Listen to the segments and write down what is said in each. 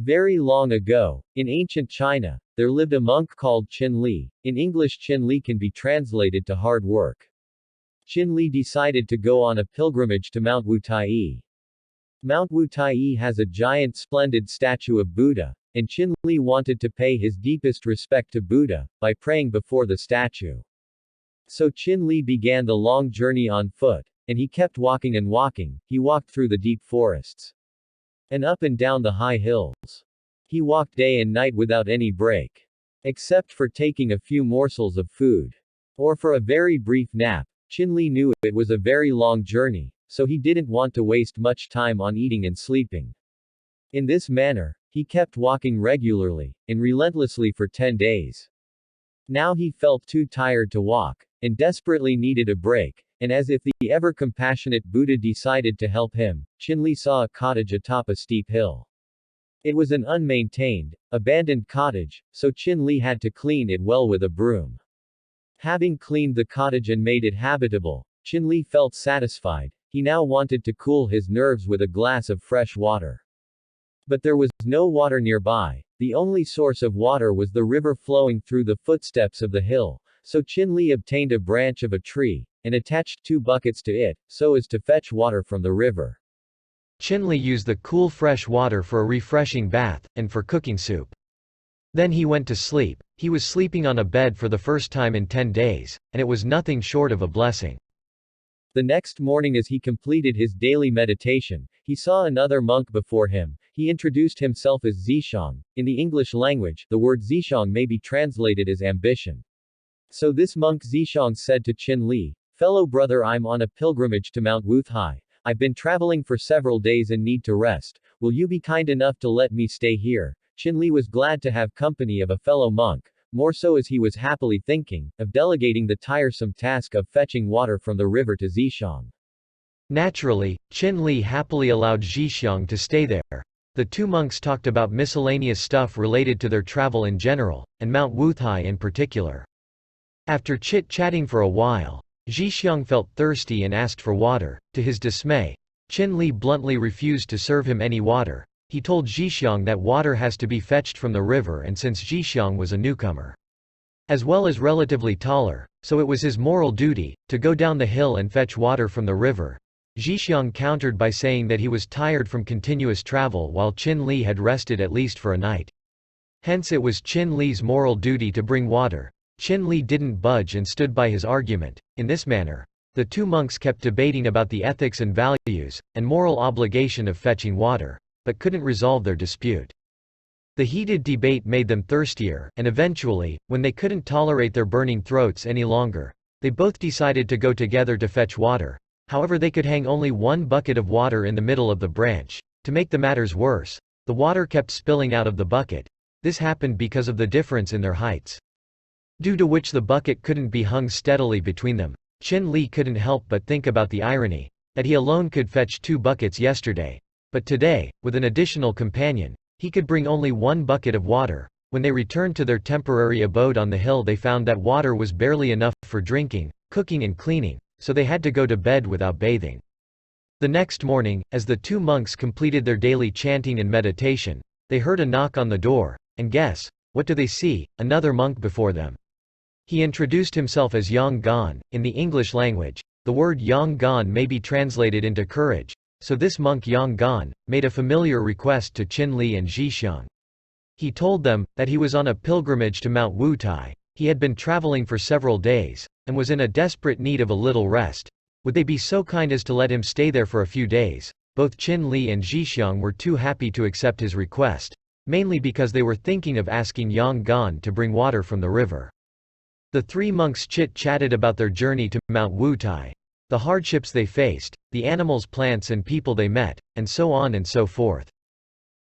Very long ago, in ancient China, there lived a monk called Qin Li. In English, Qin Li can be translated to hard work. Qin Li decided to go on a pilgrimage to Mount Wutai. Mount Wutai has a giant splendid statue of Buddha, and Qin Li wanted to pay his deepest respect to Buddha, by praying before the statue. So Qin Li began the long journey on foot, and he kept walking and walking. He walked through the deep forests, and up and down the high hills. He walked day and night without any break, except for taking a few morsels of food, or for a very brief nap. Qin Li knew it was a very long journey, so he didn't want to waste much time on eating and sleeping. In this manner, he kept walking regularly and relentlessly for 10 days. Now he felt too tired to walk, and desperately needed a break, and as if the ever-compassionate Buddha decided to help him, Qin Li saw a cottage atop a steep hill. It was an unmaintained, abandoned cottage, so Qin Li had to clean it well with a broom. Having cleaned the cottage and made it habitable, Qin Li felt satisfied. He now wanted to cool his nerves with a glass of fresh water. But there was no water nearby. The only source of water was the river flowing through the footsteps of the hill, so Qin Li obtained a branch of a tree, and attached 2 buckets to it, so as to fetch water from the river. Qin Li used the cool fresh water for a refreshing bath, and for cooking soup. Then he went to sleep. He was sleeping on a bed for the first time in 10 days, and it was nothing short of a blessing. The next morning, as he completed his daily meditation, he saw another monk before him. He introduced himself as Zishang. In the English language, the word Zishang may be translated as ambition. So this monk Zishang said to Qin Li, "Fellow brother, I'm on a pilgrimage to Mount Wutai. I've been traveling for several days and need to rest. Will you be kind enough to let me stay here?" Qin Li was glad to have company of a fellow monk, more so as he was happily thinking of delegating the tiresome task of fetching water from the river to Zishang. Naturally, Qin Li happily allowed Zishang to stay there. The 2 monks talked about miscellaneous stuff related to their travel in general, and Mount Wutai in particular. After chit-chatting for a while, Zishang felt thirsty and asked for water. To his dismay, Qin Li bluntly refused to serve him any water. He told Zishang that water has to be fetched from the river, and since Zishang was a newcomer, as well as relatively taller, so it was his moral duty to go down the hill and fetch water from the river. Zishang countered by saying that he was tired from continuous travel while Qin Li had rested at least for a night. Hence it was Qin Li's moral duty to bring water. Qin Li didn't budge and stood by his argument. In this manner, the 2 monks kept debating about the ethics and values, and moral obligation of fetching water, but couldn't resolve their dispute. The heated debate made them thirstier, and eventually, when they couldn't tolerate their burning throats any longer, they both decided to go together to fetch water. However, they could hang only 1 bucket of water in the middle of the branch. To make the matters worse, the water kept spilling out of the bucket. This happened because of the difference in their heights, due to which the bucket couldn't be hung steadily between them. Qin Li couldn't help but think about the irony that he alone could fetch 2 buckets yesterday, but today, with an additional companion, he could bring only 1 bucket of water. When they returned to their temporary abode on the hill, they found that water was barely enough for drinking, cooking and cleaning, so they had to go to bed without bathing. The next morning, as the 2 monks completed their daily chanting and meditation, they heard a knock on the door, and guess, what do they see? Another monk before them. He introduced himself as Yang Gan. In the English language, the word Yang Gan may be translated into courage, so this monk Yang Gan made a familiar request to Qin Li and Zishang. He told them that he was on a pilgrimage to Mount Wutai. He had been traveling for several days, and was in a desperate need of a little rest. Would they be so kind as to let him stay there for a few days? Both Qin Li and Zishang were too happy to accept his request, mainly because they were thinking of asking Yang Gan to bring water from the river. The 3 monks chit-chatted about their journey to Mount Wutai, the hardships they faced, the animals, plants and people they met, and so on and so forth.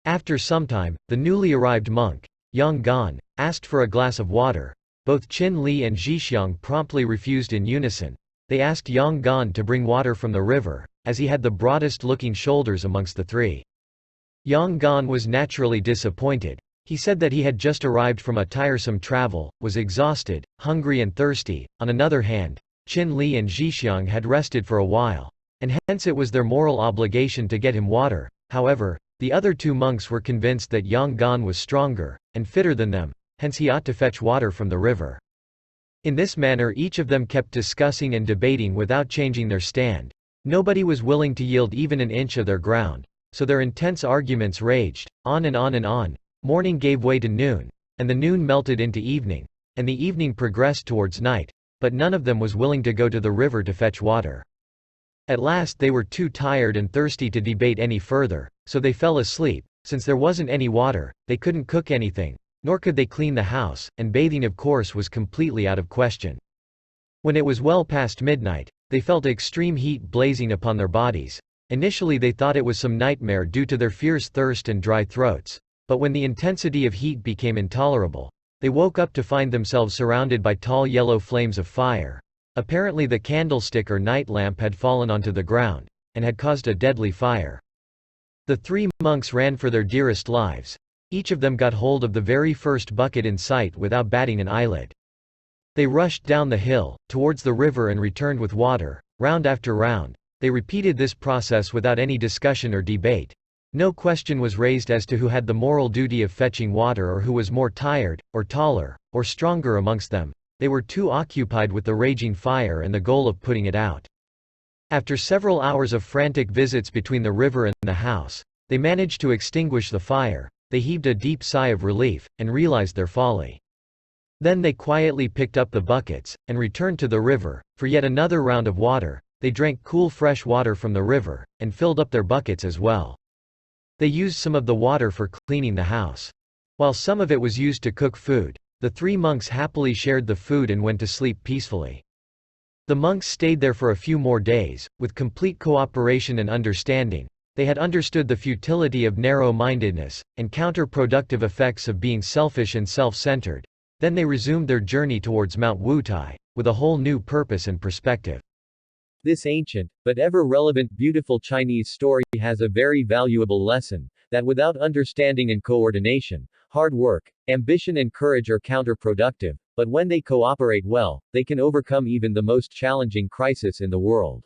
After some time, the newly arrived monk, Yang Gan, asked for a glass of water. Both Qin Li and Zishang promptly refused in unison. They asked Yang Gan to bring water from the river, as he had the broadest-looking shoulders amongst the 3. Yang Gan was naturally disappointed. He said that he had just arrived from a tiresome travel, was exhausted, hungry and thirsty. On another hand, Qin Li and Zishang had rested for a while, and hence it was their moral obligation to get him water. However, The other 2 monks were convinced that Yang Gan was stronger and fitter than them, hence he ought to fetch water from the river. In this manner each of them kept discussing and debating without changing their stand. Nobody was willing to yield even an inch of their ground, so their intense arguments raged, on and on and on. Morning gave way to noon, and the noon melted into evening, and the evening progressed towards night, but none of them was willing to go to the river to fetch water. At last they were too tired and thirsty to debate any further, so they fell asleep. Since there wasn't any water, they couldn't cook anything, nor could they clean the house, and bathing of course was completely out of question. When it was well past midnight, they felt extreme heat blazing upon their bodies. Initially they thought it was some nightmare due to their fierce thirst and dry throats, but when the intensity of heat became intolerable, they woke up to find themselves surrounded by tall yellow flames of fire. Apparently the candlestick or night lamp had fallen onto the ground, and had caused a deadly fire. The 3 monks ran for their dearest lives. Each of them got hold of the very first bucket in sight without batting an eyelid. They rushed down the hill, towards the river and returned with water, round after round. They repeated this process without any discussion or debate. No question was raised as to who had the moral duty of fetching water or who was more tired, or taller, or stronger amongst them. They were too occupied with the raging fire and the goal of putting it out. After several hours of frantic visits between the river and the house, they managed to extinguish the fire. They heaved a deep sigh of relief, and realized their folly. Then they quietly picked up the buckets, and returned to the river, for yet another round of water. They drank cool fresh water from the river, and filled up their buckets as well. They used some of the water for cleaning the house. While some of it was used to cook food, the 3 monks happily shared the food and went to sleep peacefully. The monks stayed there for a few more days, with complete cooperation and understanding. They had understood the futility of narrow-mindedness, and counter-productive effects of being selfish and self-centered. Then they resumed their journey towards Mount Wutai, with a whole new purpose and perspective. This ancient, but ever-relevant beautiful Chinese story has a very valuable lesson, that without understanding and coordination, hard work, ambition and courage are counterproductive, but when they cooperate well, they can overcome even the most challenging crisis in the world.